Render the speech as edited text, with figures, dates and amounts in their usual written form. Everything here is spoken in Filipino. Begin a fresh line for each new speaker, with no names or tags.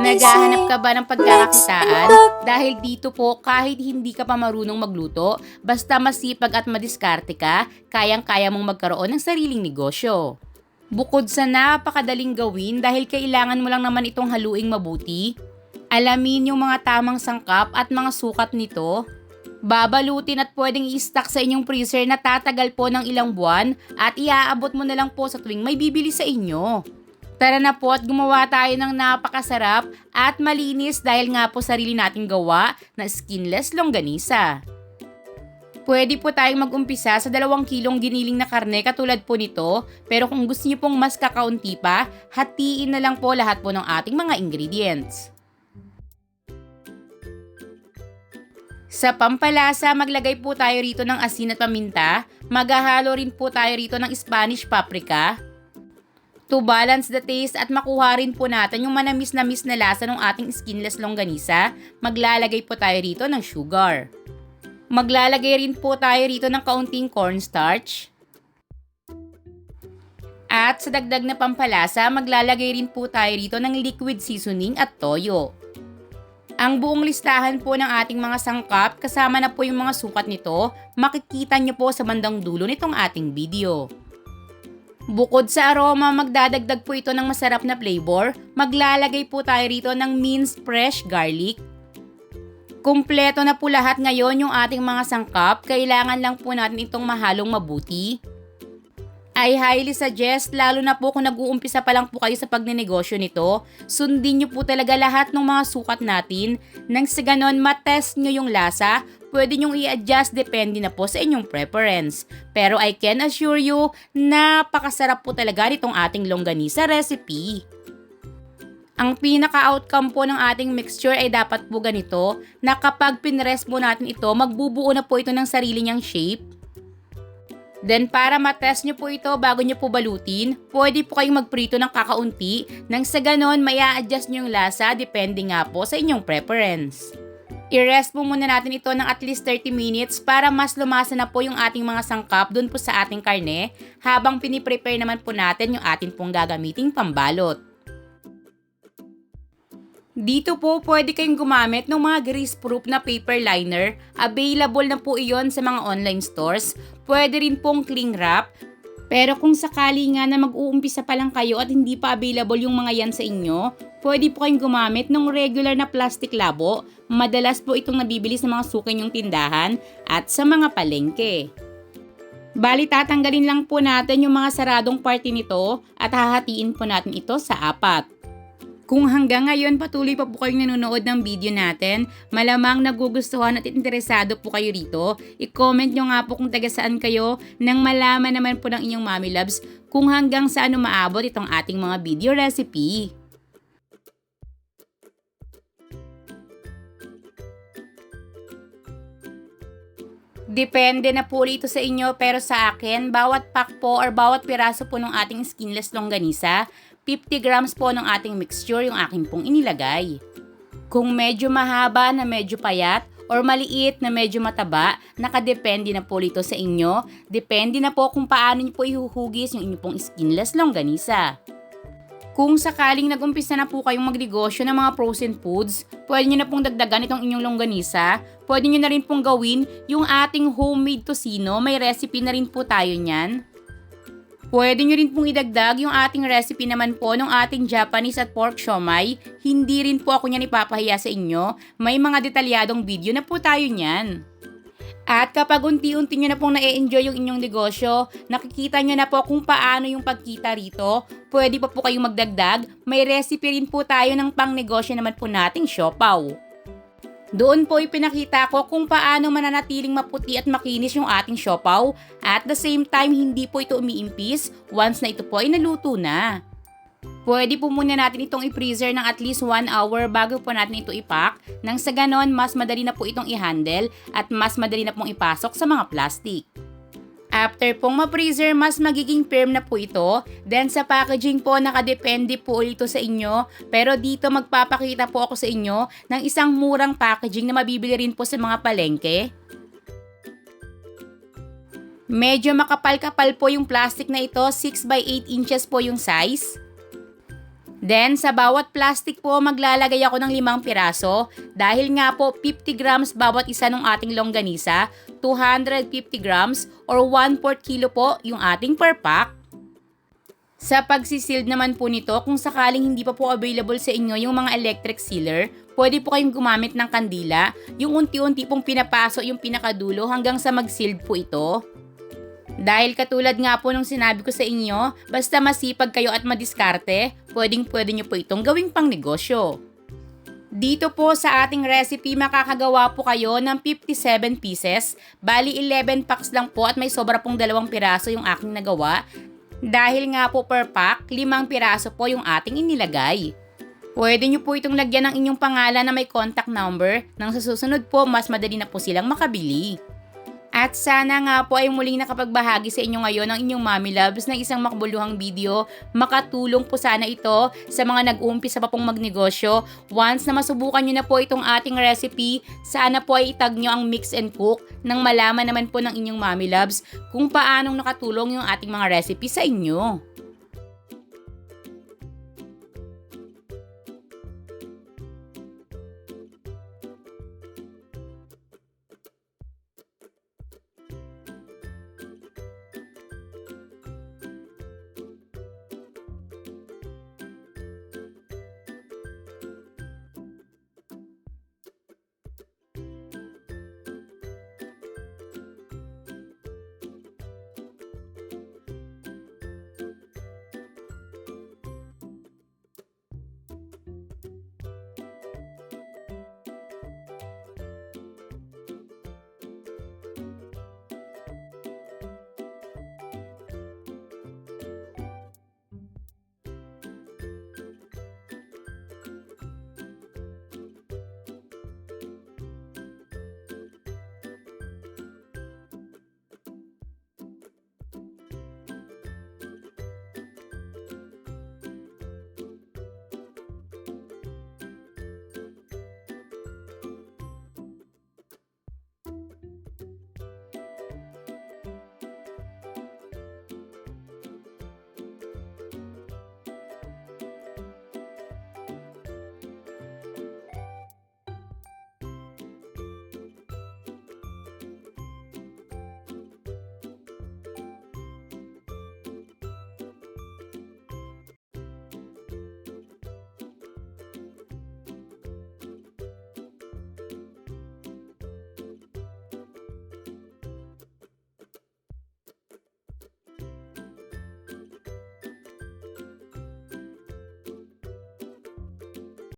Naghahanap ka ba ng pagkakakitaan? Dahil dito po, kahit hindi ka pa marunong magluto, basta masipag at madiskarte ka, kayang-kaya mong magkaroon ng sariling negosyo. Bukod sa napakadaling gawin dahil kailangan mo lang naman itong haluing mabuti, alamin yung mga tamang sangkap at mga sukat nito. Babalutin at pwedeng i-stock sa inyong freezer na tatagal po ng ilang buwan at iaabot mo na lang po sa tuwing may bibili sa inyo. Tara na po at gumawa tayo ng napakasarap at malinis dahil nga po sarili nating gawa na skinless longganisa. Pwede po tayong mag-umpisa sa 2 kilong giniling na karne katulad po nito, pero kung gusto niyo pong mas kakaunti pa, hatiin na lang po lahat po ng ating mga ingredients. Sa pampalasa, maglagay po tayo rito ng asin at paminta. Maghahalo rin po tayo rito ng Spanish paprika. To balance the taste at makuha rin po natin yung manamis-namis na lasa ng ating skinless longganisa, maglalagay po tayo rito ng sugar. Maglalagay rin po tayo rito ng kaunting cornstarch. At sa dagdag na pampalasa, maglalagay rin po tayo rito ng liquid seasoning at toyo. Ang buong listahan po ng ating mga sangkap, kasama na po yung mga sukat nito, makikita nyo po sa bandang dulo nitong ating video. Bukod sa aroma, magdadagdag po ito ng masarap na flavor, maglalagay po tayo rito ng minced fresh garlic. Kumpleto na po lahat ngayon yung ating mga sangkap, kailangan lang po natin itong mahalong mabuti. I highly suggest, lalo na po kung nag-uumpisa pa lang po kayo sa pagnenegosyo nito, sundin nyo po talaga lahat ng mga sukat natin, nang sa ganon matest nyo yung lasa, pwede nyong i-adjust depende na po sa inyong preference. Pero I can assure you, napakasarap po talaga nitong ating longganisa recipe. Ang pinaka-outcome po ng ating mixture ay dapat po ganito, na kapag pinrest po natin ito, magbubuo na po ito ng sarili niyang shape. Then para matest nyo po ito bago nyo po balutin, pwede po kayong magprito ng kakaunti, nang sa ganon may a-adjust nyo yung lasa depende nga po sa inyong preference. I-rest po muna natin ito ng at least 30 minutes para mas lumasa na po yung ating mga sangkap dun po sa ating karne, habang piniprepare naman po natin yung ating pong gagamiting pambalot. Dito po pwede kayong gumamit ng mga grease-proof na paper liner. Available na po iyon sa mga online stores. Pwede rin pong cling wrap. Pero kung sakali nga na mag-uumpisa pa lang kayo at hindi pa available yung mga yan sa inyo, pwede po kayong gumamit ng regular na plastic labo. Madalas po itong nabibili sa mga suki nyong tindahan at sa mga palengke. Bali tatanggalin lang po natin yung mga saradong parte nito at hahatiin po natin ito sa 4. Kung hanggang ngayon patuloy pa po kayong nanonood ng video natin, malamang nagugustuhan at interesado po kayo rito, i-comment nyo nga po kung taga saan kayo nang malaman naman po ng inyong Mommy Loves kung hanggang saan umaabot itong ating mga video recipe. Depende na po ito sa inyo, pero sa akin, bawat pack po or bawat piraso po ng ating skinless longganisa, 50 grams po ng ating mixture yung aking pong inilagay. Kung medyo mahaba na medyo payat or maliit na medyo mataba, nakadepende na po ito sa inyo. Depende na po kung paano niyo po ihuhugis yung inyong pong skinless longganisa. Kung sakaling nag-umpisa na po kayong magnegosyo ng mga frozen foods, pwede nyo na pong dagdagan itong inyong longganisa. Pwede nyo na rin pong gawin yung ating homemade tocino. May recipe na rin po tayo niyan. Pwede nyo rin pong idagdag yung ating recipe naman po ng ating Japanese at pork siomai. Hindi rin po ako niyan ipapahiya sa inyo. May mga detalyadong video na po tayo niyan. At kapag unti-unti nyo na pong na-enjoy yung inyong negosyo, nakikita nyo na po kung paano yung pagkita rito, pwede pa po kayong magdagdag. May recipe rin po tayo ng pang-negosyo naman po nating siopaw. Doon po ipinakita ko kung paano mananatiling maputi at makinis yung ating siopaw. At the same time, hindi po ito umiimpis once na ito po ay naluto na. Pwede po muna natin itong i-freezer ng at least 1 hour bago po natin ito ipack. Nang sa ganon, mas madali na po itong i-handle at mas madali na pong ipasok sa mga plastic. After pong ma-freezer, mas magiging firm na po ito. Then sa packaging po, nakadepende po ito sa inyo. Pero dito magpapakita po ako sa inyo ng isang murang packaging na mabibili rin po sa mga palengke. Medyo makapal-kapal po yung plastic na ito, 6 by 8 inches po yung size. Then, sa bawat plastic po, maglalagay ako ng 5 piraso. Dahil nga po, 50 grams bawat isa ng ating longganisa, 250 grams or 1/4 kilo po yung ating per pack. Sa pagsisealed naman po nito, kung sakaling hindi pa po available sa inyo yung mga electric sealer, pwede po kayong gumamit ng kandila, yung unti-unti pong pinapasok yung pinakadulo hanggang sa mag-sealed po ito. Dahil katulad nga po nung sinabi ko sa inyo, basta masipag kayo at madiskarte, pwedeng-pwede nyo po itong gawing pang negosyo. Dito po sa ating recipe, makakagawa po kayo ng 57 pieces, bali 11 packs lang po at may sobra pong 2 piraso yung aking nagawa. Dahil nga po per pack, 5 piraso po yung ating inilagay. Pwede nyo po itong lagyan ng inyong pangalan na may contact number, nang sa susunod po mas madali na po silang makabili. At sana nga po ay muling nakapagbahagi sa inyo ngayon ng inyong Mommy Loves ng isang makabuluhang video. Makatulong po sana ito sa mga nag-uumpisa pa pong magnegosyo. Once na masubukan nyo na po itong ating recipe, sana po ay itag nyo ang Mix and Cook nang malaman naman po ng inyong Mommy Loves kung paanong nakatulong yung ating mga recipe sa inyo.